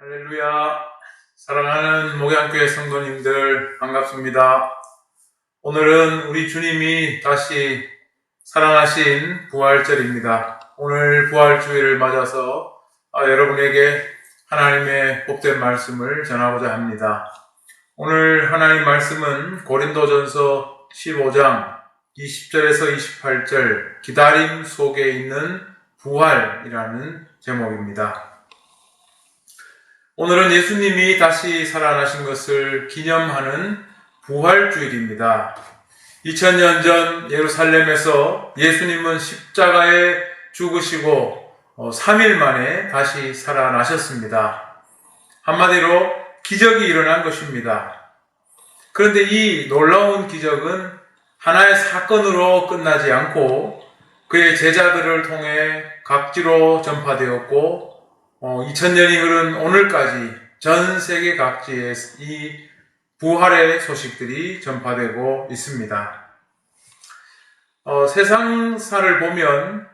할렐루야. 사랑하는 목양교회 성도님들 반갑습니다. 오늘은 우리 주님이 다시 살아나신 부활절입니다. 오늘 부활주일을 맞아서 여러분에게 하나님의 복된 말씀을 전하고자 합니다. 오늘 하나님 말씀은 고린도전서 15장 20절에서 28절 기다림 속에 있는 부활이라는 제목입니다. 오늘은 예수님이 다시 살아나신 것을 기념하는 부활주일입니다. 2000년 전 예루살렘에서 예수님은 십자가에 죽으시고 3일 만에 다시 살아나셨습니다. 한마디로 기적이 일어난 것입니다. 그런데 이 놀라운 기적은 하나의 사건으로 끝나지 않고 그의 제자들을 통해 각지로 전파되었고 2000년이 흐른 오늘까지 전 세계 각지에 이 부활의 소식들이 전파되고 있습니다. 세상사를 보면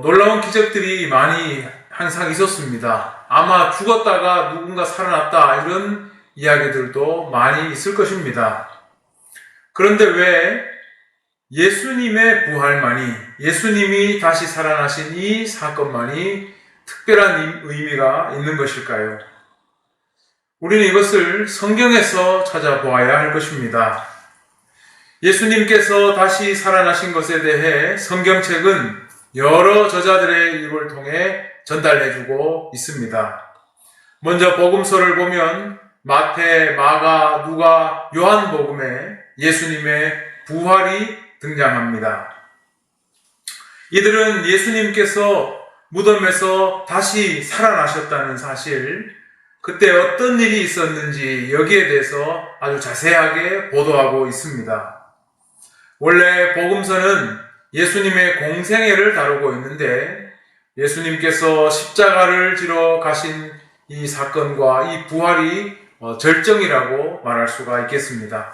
놀라운 기적들이 많이 항상 있었습니다. 아마 죽었다가 누군가 살아났다 이런 이야기들도 많이 있을 것입니다. 그런데 왜 예수님의 부활만이, 예수님이 다시 살아나신 이 사건만이 특별한 의미가 있는 것일까요? 우리는 이것을 성경에서 찾아보아야 할 것입니다. 예수님께서 다시 살아나신 것에 대해 성경책은 여러 저자들의 입을 통해 전달해주고 있습니다. 먼저 복음서를 보면 마태, 마가, 누가, 요한복음에 예수님의 부활이 등장합니다. 이들은 예수님께서 무덤에서 다시 살아나셨다는 사실, 그때 어떤 일이 있었는지 여기에 대해서 아주 자세하게 보도하고 있습니다. 원래 복음서는 예수님의 공생애를 다루고 있는데 예수님께서 십자가를 지러 가신 이 사건과 이 부활이 절정이라고 말할 수가 있겠습니다.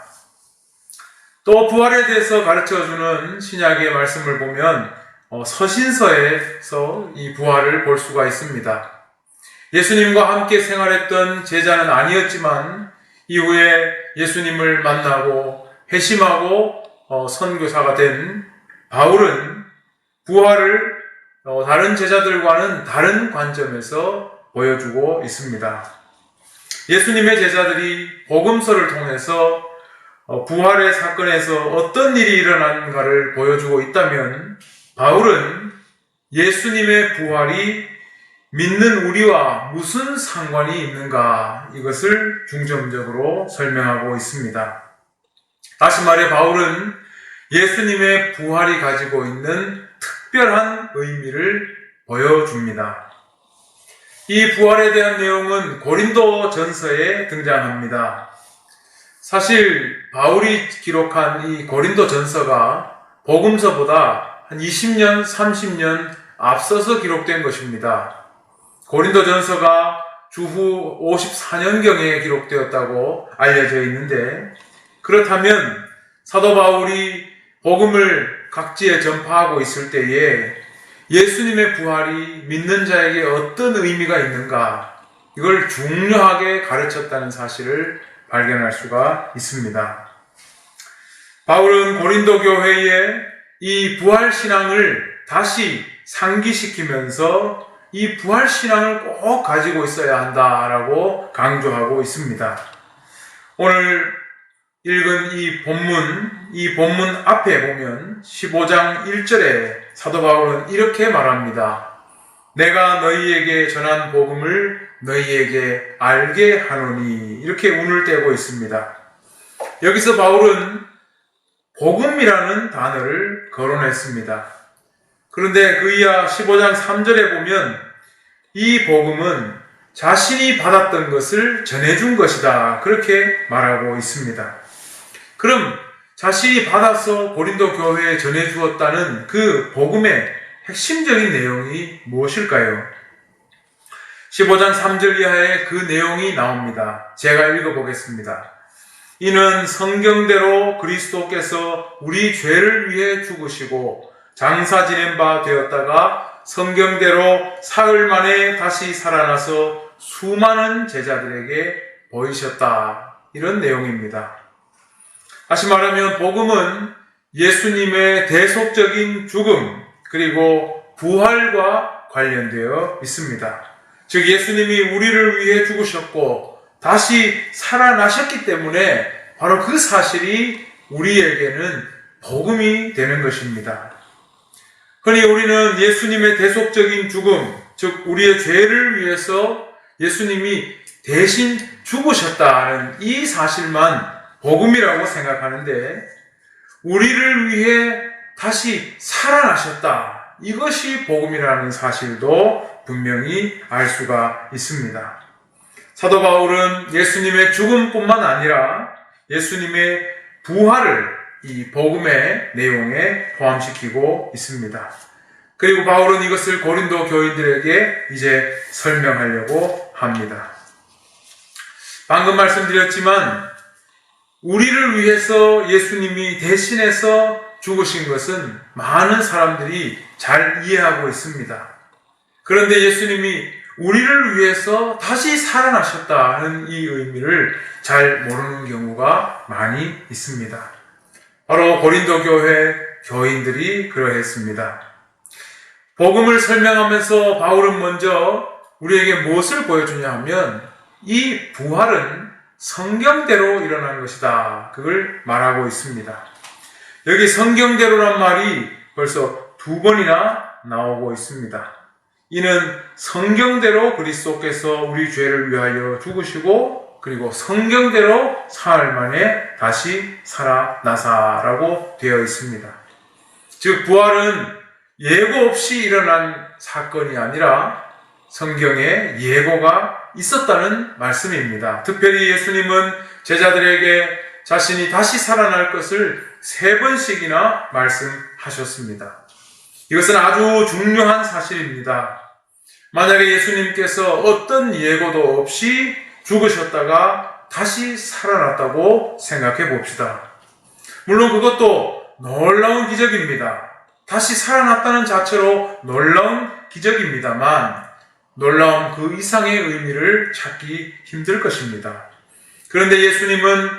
또 부활에 대해서 가르쳐주는 신약의 말씀을 보면 서신서에서 이 부활을 볼 수가 있습니다. 예수님과 함께 생활했던 제자는 아니었지만 이후에 예수님을 만나고 회심하고 선교사가 된 바울은 부활을 다른 제자들과는 다른 관점에서 보여주고 있습니다. 예수님의 제자들이 복음서를 통해서 부활의 사건에서 어떤 일이 일어난가를 보여주고 있다면 바울은 예수님의 부활이 믿는 우리와 무슨 상관이 있는가 이것을 중점적으로 설명하고 있습니다. 다시 말해 바울은 예수님의 부활이 가지고 있는 특별한 의미를 보여줍니다. 이 부활에 대한 내용은 고린도전서에 등장합니다. 사실 바울이 기록한 이 고린도전서가 복음서보다 한 20년, 30년 앞서서 기록된 것입니다. 고린도전서가 주후 54년경에 기록되었다고 알려져 있는데 그렇다면 사도 바울이 복음을 각지에 전파하고 있을 때에 예수님의 부활이 믿는 자에게 어떤 의미가 있는가 이걸 중요하게 가르쳤다는 사실을 발견할 수가 있습니다. 바울은 고린도 교회에 이 부활신앙을 다시 상기시키면서 이 부활신앙을 꼭 가지고 있어야 한다라고 강조하고 있습니다. 오늘 읽은 이 본문 앞에 보면 15장 1절에 사도 바울은 이렇게 말합니다. 내가 너희에게 전한 복음을 너희에게 알게 하노니 이렇게 운을 떼고 있습니다. 여기서 바울은 복음이라는 단어를 거론했습니다. 그런데 그 이하 15장 3절에 보면 이 복음은 자신이 받았던 것을 전해준 것이다. 그렇게 말하고 있습니다. 그럼 자신이 받아서 고린도 교회에 전해주었다는 그 복음의 핵심적인 내용이 무엇일까요? 15장 3절 이하에 그 내용이 나옵니다. 제가 읽어보겠습니다. 이는 성경대로 그리스도께서 우리 죄를 위해 죽으시고 장사 지낸 바 되었다가 성경대로 사흘 만에 다시 살아나서 수많은 제자들에게 보이셨다. 이런 내용입니다. 다시 말하면 복음은 예수님의 대속적인 죽음 그리고 부활과 관련되어 있습니다. 즉 예수님이 우리를 위해 죽으셨고 다시 살아나셨기 때문에 바로 그 사실이 우리에게는 복음이 되는 것입니다. 흔히 우리는 예수님의 대속적인 죽음, 즉 우리의 죄를 위해서 예수님이 대신 죽으셨다는 이 사실만 복음이라고 생각하는데 우리를 위해 다시 살아나셨다. 이것이 복음이라는 사실도 분명히 알 수가 있습니다. 사도 바울은 예수님의 죽음뿐만 아니라 예수님의 부활을 이 복음의 내용에 포함시키고 있습니다. 그리고 바울은 이것을 고린도 교인들에게 이제 설명하려고 합니다. 방금 말씀드렸지만 우리를 위해서 예수님이 대신해서 죽으신 것은 많은 사람들이 잘 이해하고 있습니다. 그런데 예수님이 우리를 위해서 다시 살아나셨다는 이 의미를 잘 모르는 경우가 많이 있습니다. 바로 고린도 교회 교인들이 그러했습니다. 복음을 설명하면서 바울은 먼저 우리에게 무엇을 보여주냐 하면 이 부활은 성경대로 일어난 것이다. 그걸 말하고 있습니다. 여기 성경대로란 말이 벌써 2번이나 나오고 있습니다. 이는 성경대로 그리스도께서 우리 죄를 위하여 죽으시고 그리고 성경대로 사흘 만에 다시 살아나사라고 되어 있습니다. 즉 부활은 예고 없이 일어난 사건이 아니라 성경에 예고가 있었다는 말씀입니다. 특별히 예수님은 제자들에게 자신이 다시 살아날 것을 3번씩이나 말씀하셨습니다. 이것은 아주 중요한 사실입니다. 만약에 예수님께서 어떤 예고도 없이 죽으셨다가 다시 살아났다고 생각해 봅시다. 물론 그것도 놀라운 기적입니다. 다시 살아났다는 자체로 놀라운 기적입니다만 놀라운 그 이상의 의미를 찾기 힘들 것입니다. 그런데 예수님은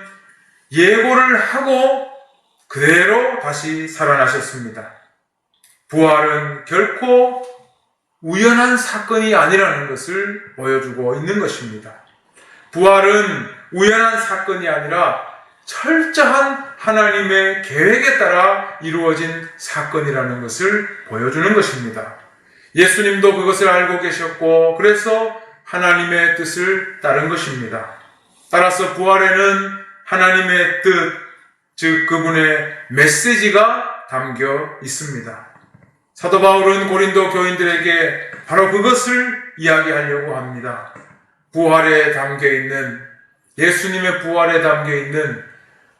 예고를 하고 그대로 다시 살아나셨습니다. 부활은 결코 우연한 사건이 아니라는 것을 보여주고 있는 것입니다. 부활은 우연한 사건이 아니라 철저한 하나님의 계획에 따라 이루어진 사건이라는 것을 보여주는 것입니다. 예수님도 그것을 알고 계셨고 그래서 하나님의 뜻을 따른 것입니다. 따라서 부활에는 하나님의 뜻, 즉 그분의 메시지가 담겨 있습니다. 사도 바울은 고린도 교인들에게 바로 그것을 이야기하려고 합니다. 부활에 담겨 있는, 예수님의 부활에 담겨 있는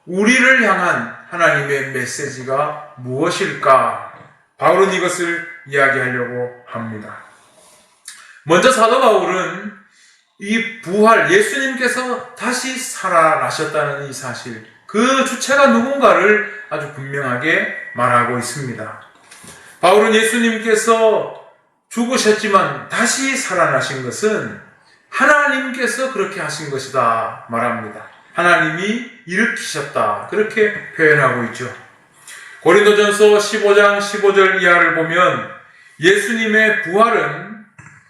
우리를 향한 하나님의 메시지가 무엇일까? 바울은 이것을 이야기하려고 합니다. 먼저 사도 바울은 이 부활, 예수님께서 다시 살아나셨다는 이 사실, 그 주체가 누군가를 아주 분명하게 말하고 있습니다. 바울은 예수님께서 죽으셨지만 다시 살아나신 것은 하나님께서 그렇게 하신 것이다 말합니다. 하나님이 일으키셨다. 그렇게 표현하고 있죠. 고린도전서 15장 15절 이하를 보면 예수님의 부활은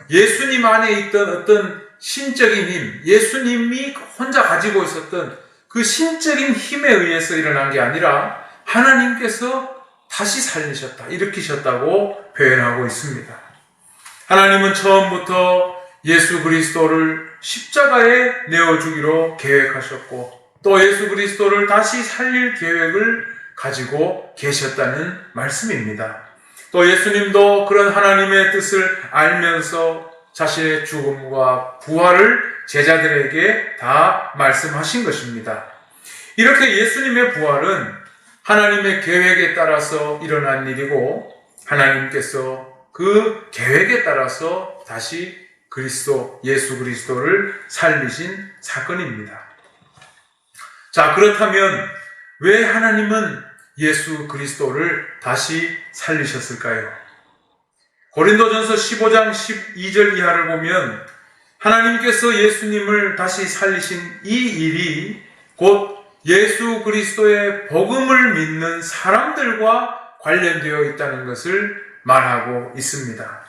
예수님 안에 있던 어떤 신적인 힘, 예수님이 혼자 가지고 있었던 그 신적인 힘에 의해서 일어난 게 아니라 하나님께서 다시 살리셨다, 일으키셨다고 표현하고 있습니다. 하나님은 처음부터 예수 그리스도를 십자가에 내어주기로 계획하셨고 또 예수 그리스도를 다시 살릴 계획을 가지고 계셨다는 말씀입니다. 또 예수님도 그런 하나님의 뜻을 알면서 자신의 죽음과 부활을 제자들에게 다 말씀하신 것입니다. 이렇게 예수님의 부활은 하나님의 계획에 따라서 일어난 일이고 하나님께서 그 계획에 따라서 다시 예수 그리스도를 살리신 사건입니다. 자, 그렇다면 왜 하나님은 예수 그리스도를 다시 살리셨을까요? 고린도전서 15장 12절 이하를 보면 하나님께서 예수님을 다시 살리신 이 일이 곧 예수 그리스도의 복음을 믿는 사람들과 관련되어 있다는 것을 말하고 있습니다.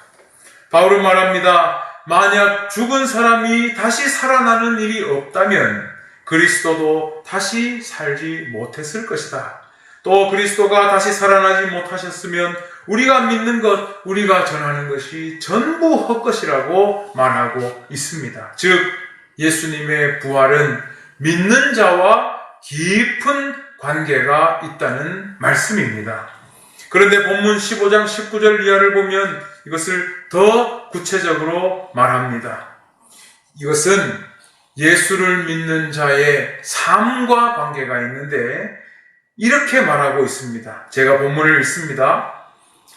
바울은 말합니다. 만약 죽은 사람이 다시 살아나는 일이 없다면 그리스도도 다시 살지 못했을 것이다. 또 그리스도가 다시 살아나지 못하셨으면 우리가 믿는 것, 우리가 전하는 것이 전부 헛것이라고 말하고 있습니다. 즉 예수님의 부활은 믿는 자와 깊은 관계가 있다는 말씀입니다. 그런데 본문 15장 19절 이하를 보면 이것을 더 구체적으로 말합니다. 이것은 예수를 믿는 자의 삶과 관계가 있는데 이렇게 말하고 있습니다. 제가 본문을 읽습니다.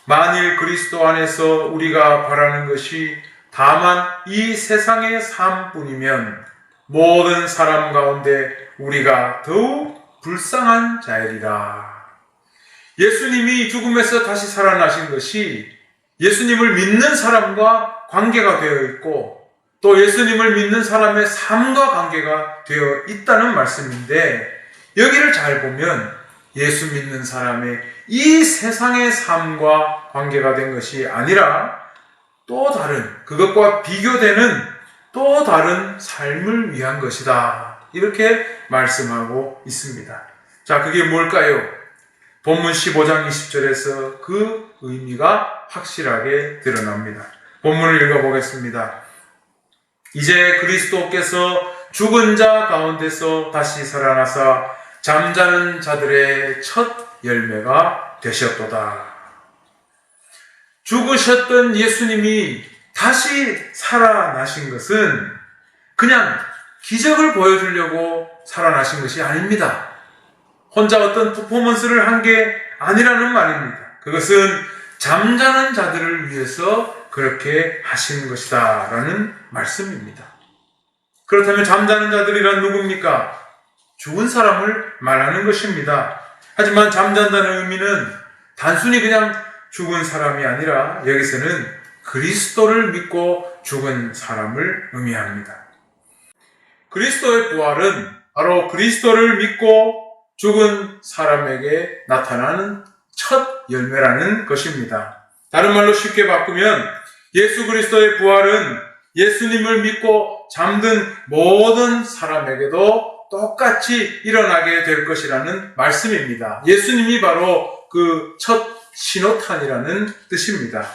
만일 그리스도 안에서 우리가 바라는 것이 다만 이 세상의 삶뿐이면 모든 사람 가운데 우리가 더욱 불쌍한 자이리라. 예수님이 죽음에서 다시 살아나신 것이 예수님을 믿는 사람과 관계가 되어 있고 또 예수님을 믿는 사람의 삶과 관계가 되어 있다는 말씀인데 여기를 잘 보면 예수 믿는 사람의 이 세상의 삶과 관계가 된 것이 아니라 또 다른 그것과 비교되는 또 다른 삶을 위한 것이다. 이렇게 말씀하고 있습니다. 자, 그게 뭘까요? 본문 15장 20절에서 그 의미가 확실하게 드러납니다. 본문을 읽어보겠습니다. 이제 그리스도께서 죽은 자 가운데서 다시 살아나사 잠자는 자들의 첫 열매가 되셨도다. 죽으셨던 예수님이 다시 살아나신 것은 그냥 기적을 보여주려고 살아나신 것이 아닙니다. 혼자 어떤 퍼포먼스를 한 게 아니라는 말입니다. 그것은 잠자는 자들을 위해서 그렇게 하신 것이다 라는 말씀입니다. 그렇다면 잠자는 자들이란 누굽니까? 죽은 사람을 말하는 것입니다. 하지만 잠잔다는 의미는 단순히 그냥 죽은 사람이 아니라 여기서는 그리스도를 믿고 죽은 사람을 의미합니다. 그리스도의 부활은 바로 그리스도를 믿고 죽은 사람에게 나타나는 첫 열매라는 것입니다. 다른 말로 쉽게 바꾸면 예수 그리스도의 부활은 예수님을 믿고 잠든 모든 사람에게도 똑같이 일어나게 될 것이라는 말씀입니다. 예수님이 바로 그 첫 신호탄이라는 뜻입니다.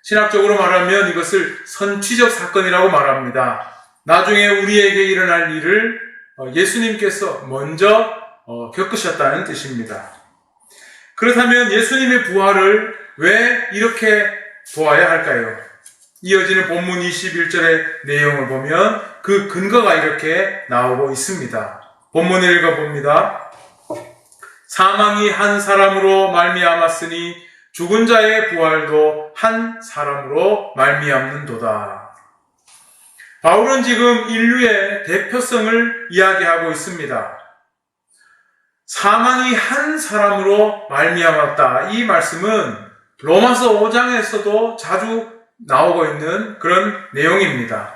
신학적으로 말하면 이것을 선취적 사건이라고 말합니다. 나중에 우리에게 일어날 일을 예수님께서 먼저 겪으셨다는 뜻입니다. 그렇다면 예수님의 부활을 왜 이렇게 보아야 할까요? 이어지는 본문 21절의 내용을 보면 그 근거가 이렇게 나오고 있습니다. 본문을 읽어봅니다. 사망이 한 사람으로 말미암았으니 죽은 자의 부활도 한 사람으로 말미암는도다. 바울은 지금 인류의 대표성을 이야기하고 있습니다. 사망이 한 사람으로 말미암았다. 이 말씀은 로마서 5장에서도 자주 나오고 있는 그런 내용입니다.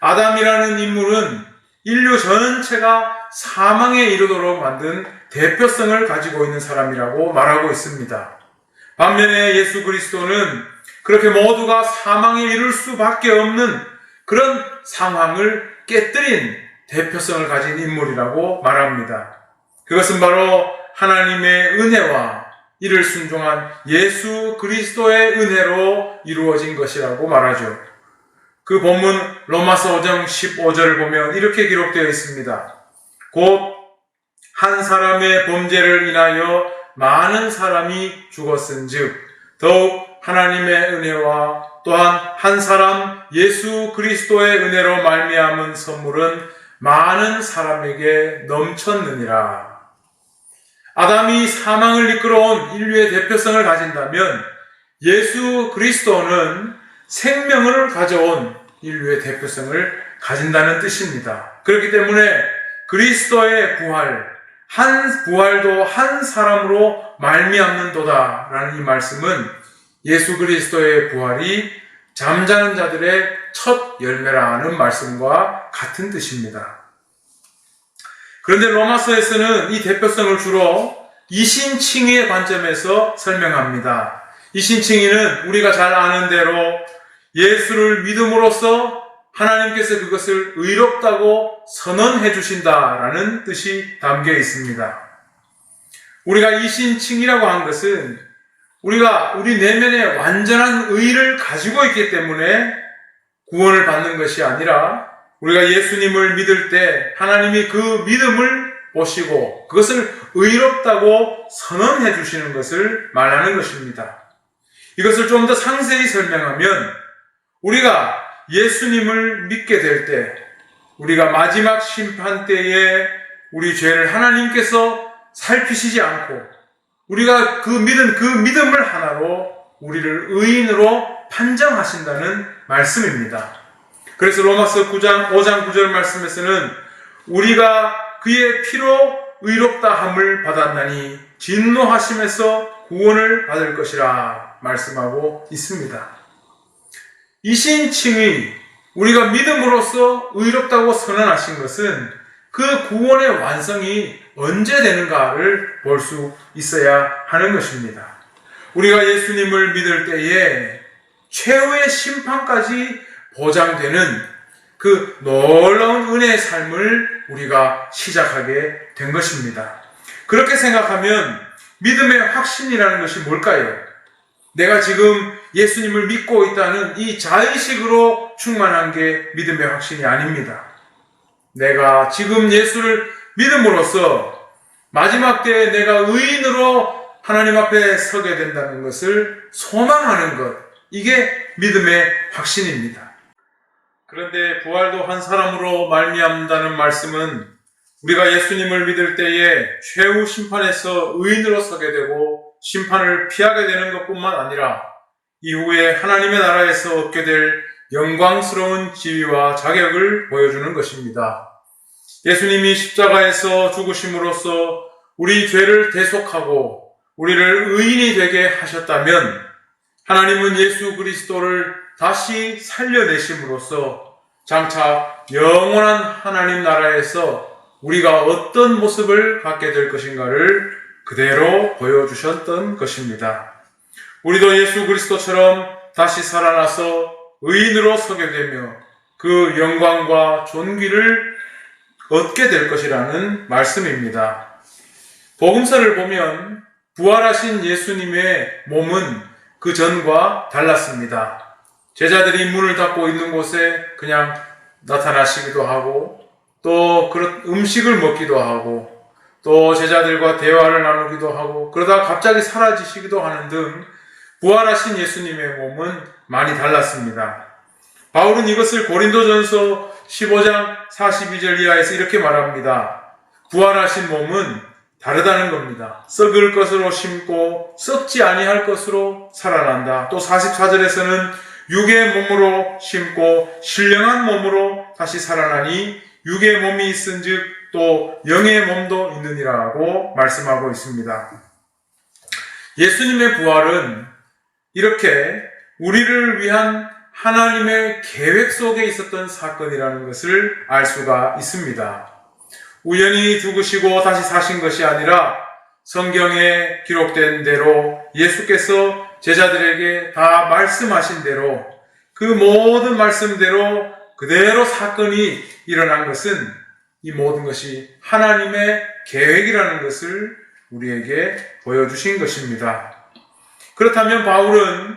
아담이라는 인물은 인류 전체가 사망에 이르도록 만든 대표성을 가지고 있는 사람이라고 말하고 있습니다. 반면에 예수 그리스도는 그렇게 모두가 사망에 이를 수밖에 없는 그런 상황을 깨뜨린 대표성을 가진 인물이라고 말합니다. 그것은 바로 하나님의 은혜와 이를 순종한 예수 그리스도의 은혜로 이루어진 것이라고 말하죠. 그 본문 로마서 5장 15절을 보면 이렇게 기록되어 있습니다. 곧 한 사람의 범죄를 인하여 많은 사람이 죽었은즉 더욱 하나님의 은혜와 또한 한 사람 예수 그리스도의 은혜로 말미암은 선물은 많은 사람에게 넘쳤느니라. 아담이 사망을 이끌어온 인류의 대표성을 가진다면 예수 그리스도는 생명을 가져온 인류의 대표성을 가진다는 뜻입니다. 그렇기 때문에 그리스도의 부활도 한 사람으로 말미암는도다 라는 이 말씀은 예수 그리스도의 부활이 잠자는 자들의 첫 열매라는 말씀과 같은 뜻입니다. 그런데 로마서에서는 이 대표성을 주로 이신칭의의 관점에서 설명합니다. 이신칭의는 우리가 잘 아는 대로 예수를 믿음으로써 하나님께서 그것을 의롭다고 선언해 주신다라는 뜻이 담겨 있습니다. 우리가 이신칭의라고 한 것은 우리가 우리 내면에 완전한 의를 가지고 있기 때문에 구원을 받는 것이 아니라 우리가 예수님을 믿을 때 하나님이 그 믿음을 보시고 그것을 의롭다고 선언해 주시는 것을 말하는 것입니다. 이것을 좀 더 상세히 설명하면 우리가 예수님을 믿게 될 때 우리가 마지막 심판 때에 우리 죄를 하나님께서 살피시지 않고 우리가 그 믿음을 하나로 우리를 의인으로 판정하신다는 말씀입니다. 그래서 로마서 5장 9절 말씀에서는 우리가 그의 피로 의롭다함을 받았나니 진노하심에서 구원을 받을 것이라 말씀하고 있습니다. 이신칭의, 우리가 믿음으로써 의롭다고 선언하신 것은 그 구원의 완성이 언제 되는가를 볼 수 있어야 하는 것입니다. 우리가 예수님을 믿을 때에 최후의 심판까지 보장되는 그 놀라운 은혜의 삶을 우리가 시작하게 된 것입니다. 그렇게 생각하면 믿음의 확신이라는 것이 뭘까요? 내가 지금 예수님을 믿고 있다는 이 자의식으로 충만한 게 믿음의 확신이 아닙니다. 내가 지금 예수를 믿음으로써 마지막 때에 내가 의인으로 하나님 앞에 서게 된다는 것을 소망하는 것, 이게 믿음의 확신입니다. 그런데 부활도 한 사람으로 말미암는다는 말씀은 우리가 예수님을 믿을 때에 최후 심판에서 의인으로 서게 되고 심판을 피하게 되는 것뿐만 아니라 이후에 하나님의 나라에서 얻게 될 영광스러운 지위와 자격을 보여주는 것입니다. 예수님이 십자가에서 죽으심으로써 우리 죄를 대속하고 우리를 의인이 되게 하셨다면 하나님은 예수 그리스도를 다시 살려내심으로써 장차 영원한 하나님 나라에서 우리가 어떤 모습을 갖게 될 것인가를 그대로 보여주셨던 것입니다. 우리도 예수 그리스도처럼 다시 살아나서 의인으로 서게 되며 그 영광과 존귀를 얻게 될 것이라는 말씀입니다. 복음서를 보면 부활하신 예수님의 몸은 그 전과 달랐습니다. 제자들이 문을 닫고 있는 곳에 그냥 나타나시기도 하고 또 그런 음식을 먹기도 하고 또 제자들과 대화를 나누기도 하고 그러다가 갑자기 사라지시기도 하는 등 부활하신 예수님의 몸은 많이 달랐습니다. 바울은 이것을 고린도전서 15장 42절 이하에서 이렇게 말합니다. 부활하신 몸은 다르다는 겁니다. 썩을 것으로 심고 썩지 아니할 것으로 살아난다. 또 44절에서는 육의 몸으로 심고 신령한 몸으로 다시 살아나니 육의 몸이 있은즉 또 영의 몸도 있느니라고 말씀하고 있습니다. 예수님의 부활은 이렇게 우리를 위한 하나님의 계획 속에 있었던 사건이라는 것을 알 수가 있습니다. 우연히 죽으시고 다시 사신 것이 아니라 성경에 기록된 대로 예수께서 제자들에게 다 말씀하신 대로 그 모든 말씀대로 그대로 사건이 일어난 것은 이 모든 것이 하나님의 계획이라는 것을 우리에게 보여주신 것입니다. 그렇다면 바울은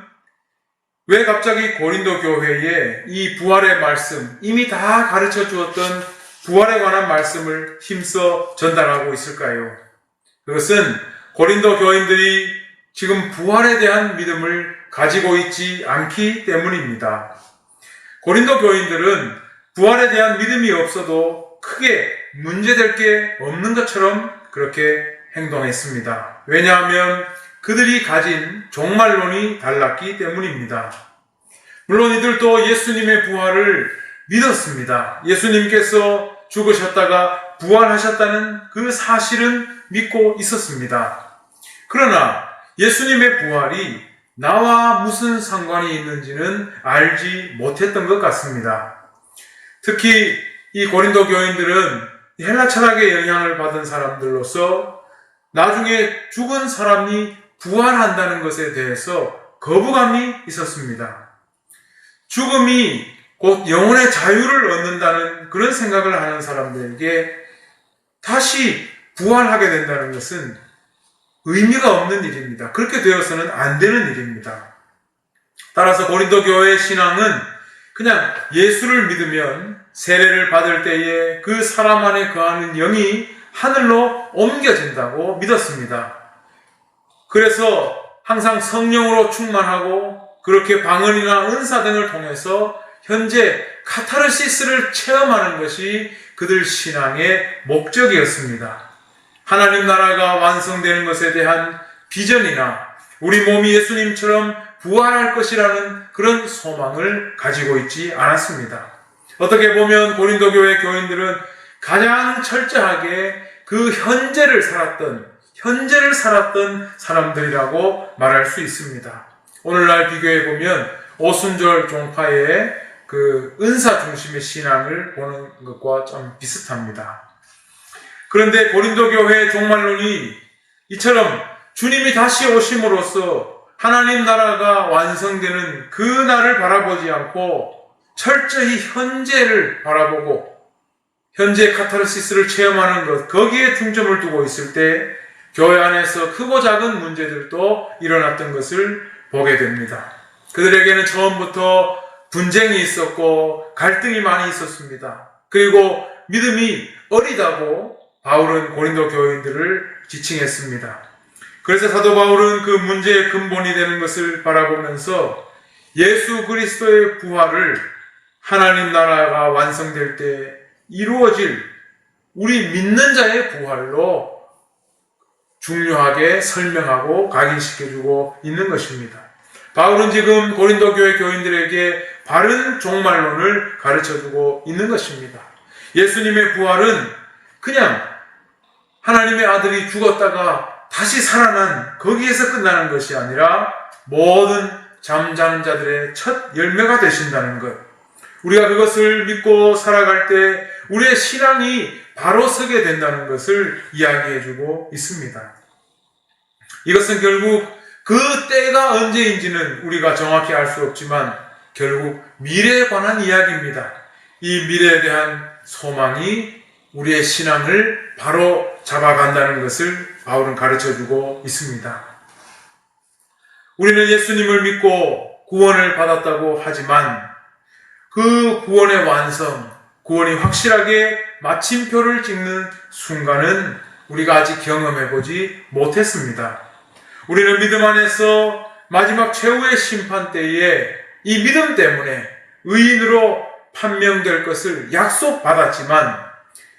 왜 갑자기 고린도 교회에 이 부활의 말씀, 이미 다 가르쳐 주었던 부활에 관한 말씀을 힘써 전달하고 있을까요? 그것은 고린도 교인들이 지금 부활에 대한 믿음을 가지고 있지 않기 때문입니다. 고린도 교인들은 부활에 대한 믿음이 없어도 크게 문제될 게 없는 것처럼 그렇게 행동했습니다. 왜냐하면 그들이 가진 종말론이 달랐기 때문입니다. 물론 이들도 예수님의 부활을 믿었습니다. 예수님께서 죽으셨다가 부활하셨다는 그 사실은 믿고 있었습니다. 그러나 예수님의 부활이 나와 무슨 상관이 있는지는 알지 못했던 것 같습니다. 특히 이 고린도 교인들은 헬라 철학의 영향을 받은 사람들로서 나중에 죽은 사람이 부활한다는 것에 대해서 거부감이 있었습니다. 죽음이 곧 영혼의 자유를 얻는다는 그런 생각을 하는 사람들에게 다시 부활하게 된다는 것은 의미가 없는 일입니다. 그렇게 되어서는 안 되는 일입니다. 따라서 고린도 교회의 신앙은 그냥 예수를 믿으면 세례를 받을 때에 그 사람 안에 거하는 영이 하늘로 옮겨진다고 믿었습니다. 그래서 항상 성령으로 충만하고 그렇게 방언이나 은사 등을 통해서 현재 카타르시스를 체험하는 것이 그들 신앙의 목적이었습니다. 하나님 나라가 완성되는 것에 대한 비전이나 우리 몸이 예수님처럼 부활할 것이라는 그런 소망을 가지고 있지 않았습니다. 어떻게 보면 고린도 교회 교인들은 가장 철저하게 그 현재를 살았던 사람들이라고 말할 수 있습니다. 오늘날 비교해 보면 오순절 종파의 그 은사 중심의 신앙을 보는 것과 좀 비슷합니다. 그런데 고린도 교회의 종말론이 이처럼 주님이 다시 오심으로써 하나님 나라가 완성되는 그 날을 바라보지 않고 철저히 현재를 바라보고 현재 카타르시스를 체험하는 것, 거기에 중점을 두고 있을 때 교회 안에서 크고 작은 문제들도 일어났던 것을 보게 됩니다. 그들에게는 처음부터 분쟁이 있었고 갈등이 많이 있었습니다. 그리고 믿음이 어리다고 바울은 고린도 교인들을 지칭했습니다. 그래서 사도 바울은 그 문제의 근본이 되는 것을 바라보면서 예수 그리스도의 부활을 하나님 나라가 완성될 때 이루어질 우리 믿는 자의 부활로 중요하게 설명하고 각인시켜주고 있는 것입니다. 바울은 지금 고린도 교회 교인들에게 바른 종말론을 가르쳐주고 있는 것입니다. 예수님의 부활은 그냥 하나님의 아들이 죽었다가 다시 살아난 거기에서 끝나는 것이 아니라 모든 잠자는 자들의 첫 열매가 되신다는 것. 우리가 그것을 믿고 살아갈 때 우리의 신앙이 바로 서게 된다는 것을 이야기해주고 있습니다. 이것은 결국 그 때가 언제인지는 우리가 정확히 알 수 없지만 결국 미래에 관한 이야기입니다. 이 미래에 대한 소망이 우리의 신앙을 바로 잡아간다는 것을 바울은 가르쳐주고 있습니다. 우리는 예수님을 믿고 구원을 받았다고 하지만 그 구원의 완성, 구원이 확실하게 마침표를 찍는 순간은 우리가 아직 경험해보지 못했습니다. 우리는 믿음 안에서 마지막 최후의 심판 때에 이 믿음 때문에 의인으로 판명될 것을 약속받았지만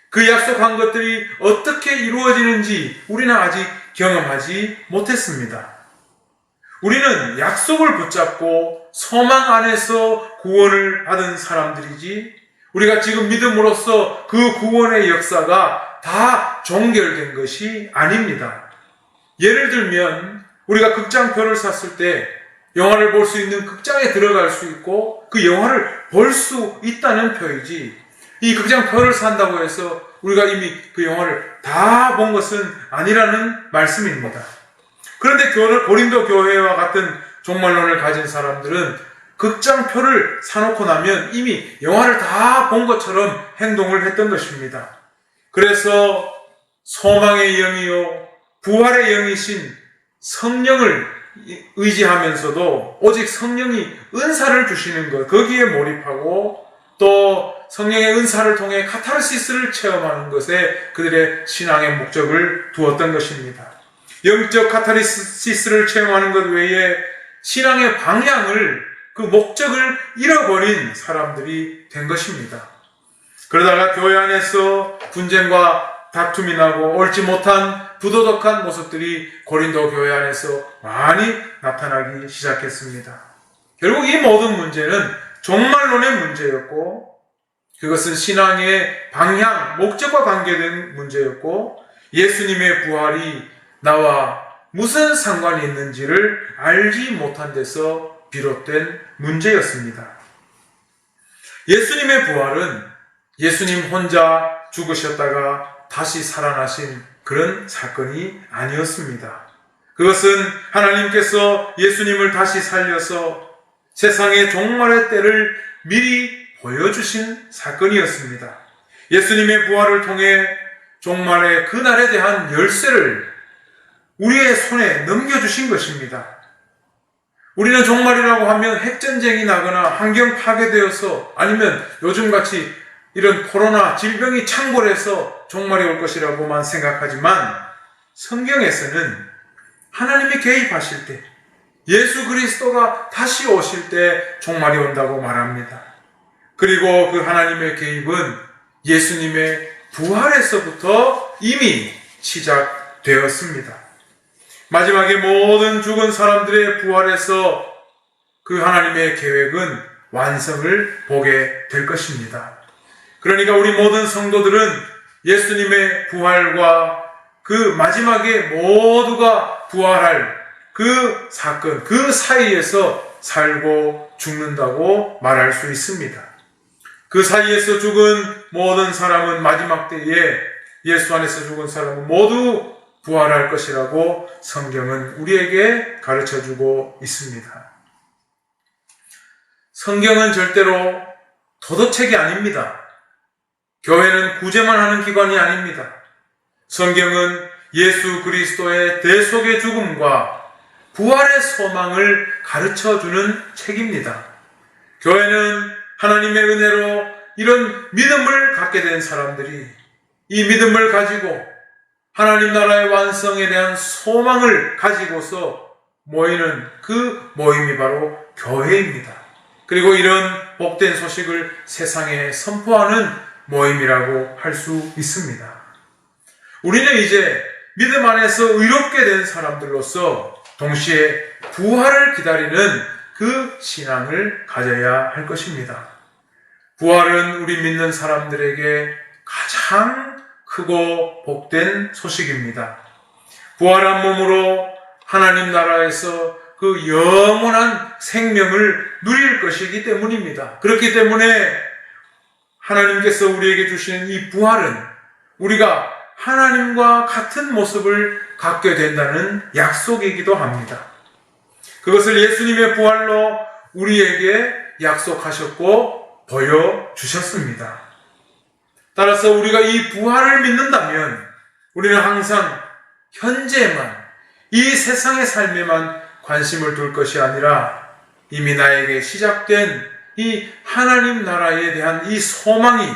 그 약속한 것들이 어떻게 이루어지는지 우리는 아직 경험하지 못했습니다. 우리는 약속을 붙잡고 소망 안에서 구원을 받은 사람들이지 우리가 지금 믿음으로써 그 구원의 역사가 다 종결된 것이 아닙니다. 예를 들면 우리가 극장표를 샀을 때 영화를 볼 수 있는 극장에 들어갈 수 있고 그 영화를 볼 수 있다는 표이지 이 극장표를 산다고 해서 우리가 이미 그 영화를 다 본 것은 아니라는 말씀입니다. 그런데 고린도 교회와 같은 종말론을 가진 사람들은 극장표를 사놓고 나면 이미 영화를 다 본 것처럼 행동을 했던 것입니다. 그래서 소망의 영이요 부활의 영이신 성령을 의지하면서도 오직 성령이 은사를 주시는 것 거기에 몰입하고 또 성령의 은사를 통해 카타르시스를 체험하는 것에 그들의 신앙의 목적을 두었던 것입니다. 영적 카타르시스를 체험하는 것 외에 신앙의 방향을 그 목적을 잃어버린 사람들이 된 것입니다. 그러다가 교회 안에서 분쟁과 다툼이 나고 옳지 못한 부도덕한 모습들이 고린도 교회 안에서 많이 나타나기 시작했습니다. 결국 이 모든 문제는 종말론의 문제였고 그것은 신앙의 방향, 목적과 관계된 문제였고 예수님의 부활이 나와 무슨 상관이 있는지를 알지 못한 데서 비롯된 문제였습니다. 예수님의 부활은 예수님 혼자 죽으셨다가 다시 살아나신 그런 사건이 아니었습니다. 그것은 하나님께서 예수님을 다시 살려서 세상의 종말의 때를 미리 보여주신 사건이었습니다. 예수님의 부활을 통해 종말의 그날에 대한 열쇠를 우리의 손에 넘겨주신 것입니다. 우리는 종말이라고 하면 핵전쟁이 나거나 환경 파괴되어서 아니면 요즘같이 이런 코로나 질병이 창궐해서 종말이 올 것이라고만 생각하지만 성경에서는 하나님이 개입하실 때 예수 그리스도가 다시 오실 때 종말이 온다고 말합니다. 그리고 그 하나님의 개입은 예수님의 부활에서부터 이미 시작되었습니다. 마지막에 모든 죽은 사람들의 부활에서 그 하나님의 계획은 완성을 보게 될 것입니다. 그러니까 우리 모든 성도들은 예수님의 부활과 그 마지막에 모두가 부활할 그 사건, 그 사이에서 살고 죽는다고 말할 수 있습니다. 그 사이에서 죽은 모든 사람은 마지막 때에 예수 안에서 죽은 사람은 모두 부활할 것이라고 성경은 우리에게 가르쳐주고 있습니다. 성경은 절대로 도덕책이 아닙니다. 교회는 구제만 하는 기관이 아닙니다. 성경은 예수 그리스도의 대속의 죽음과 부활의 소망을 가르쳐주는 책입니다. 교회는 하나님의 은혜로 이런 믿음을 갖게 된 사람들이 이 믿음을 가지고 하나님 나라의 완성에 대한 소망을 가지고서 모이는 그 모임이 바로 교회입니다. 그리고 이런 복된 소식을 세상에 선포하는 모임이라고 할 수 있습니다. 우리는 이제 믿음 안에서 의롭게 된 사람들로서 동시에 부활을 기다리는 그 신앙을 가져야 할 것입니다. 부활은 우리 믿는 사람들에게 가장 크고 복된 소식입니다. 부활한 몸으로 하나님 나라에서 그 영원한 생명을 누릴 것이기 때문입니다. 그렇기 때문에 하나님께서 우리에게 주시는 이 부활은 우리가 하나님과 같은 모습을 갖게 된다는 약속이기도 합니다. 그것을 예수님의 부활로 우리에게 약속하셨고 보여주셨습니다. 따라서 우리가 이 부활을 믿는다면 우리는 항상 현재만, 이 세상의 삶에만 관심을 둘 것이 아니라 이미 나에게 시작된 이 하나님 나라에 대한 이 소망이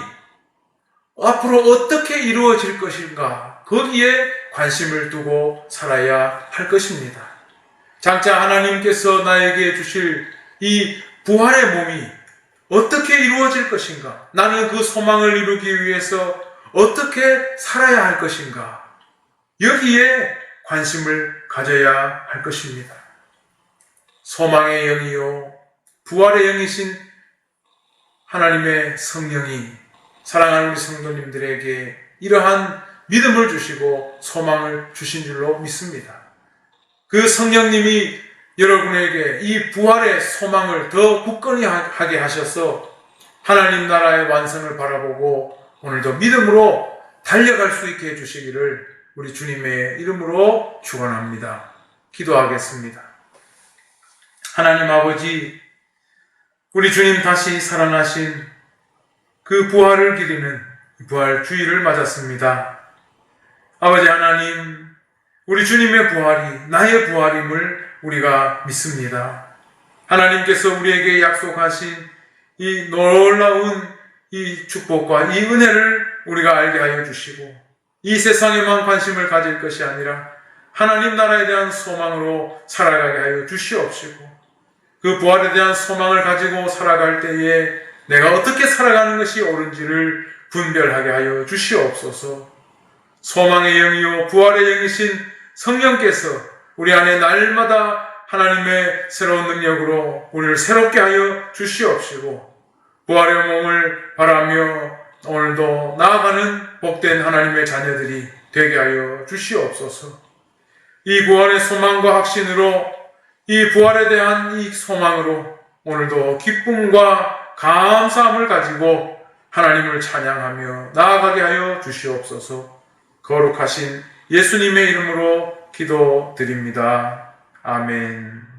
앞으로 어떻게 이루어질 것인가, 거기에 관심을 두고 살아야 할 것입니다. 장차 하나님께서 나에게 주실 이 부활의 몸이 어떻게 이루어질 것인가, 나는 그 소망을 이루기 위해서 어떻게 살아야 할 것인가, 여기에 관심을 가져야 할 것입니다. 소망의 영이요 부활의 영이신 하나님의 성령이 사랑하는 우리 성도님들에게 이러한 믿음을 주시고 소망을 주신 줄로 믿습니다. 그 성령님이 여러분에게 이 부활의 소망을 더 굳건히 하게 하셔서 하나님 나라의 완성을 바라보고 오늘도 믿음으로 달려갈 수 있게 해주시기를 우리 주님의 이름으로 축원합니다. 기도하겠습니다. 하나님 아버지, 우리 주님 다시 살아나신 그 부활을 기리는 부활 주일을 맞았습니다. 아버지 하나님, 우리 주님의 부활이 나의 부활임을 우리가 믿습니다. 하나님께서 우리에게 약속하신 이 놀라운 이 축복과 이 은혜를 우리가 알게 하여 주시고 이 세상에만 관심을 가질 것이 아니라 하나님 나라에 대한 소망으로 살아가게 하여 주시옵시고 그 부활에 대한 소망을 가지고 살아갈 때에 내가 어떻게 살아가는 것이 옳은지를 분별하게 하여 주시옵소서. 소망의 영이요 부활의 영이신 성령께서 우리 안에 날마다 하나님의 새로운 능력으로 우리를 새롭게 하여 주시옵시고 부활의 몸을 바라며 오늘도 나아가는 복된 하나님의 자녀들이 되게 하여 주시옵소서. 이 구원의 소망과 확신으로, 이 부활에 대한 이 소망으로 오늘도 기쁨과 감사함을 가지고 하나님을 찬양하며 나아가게 하여 주시옵소서. 거룩하신 예수님의 이름으로 기도드립니다. 아멘.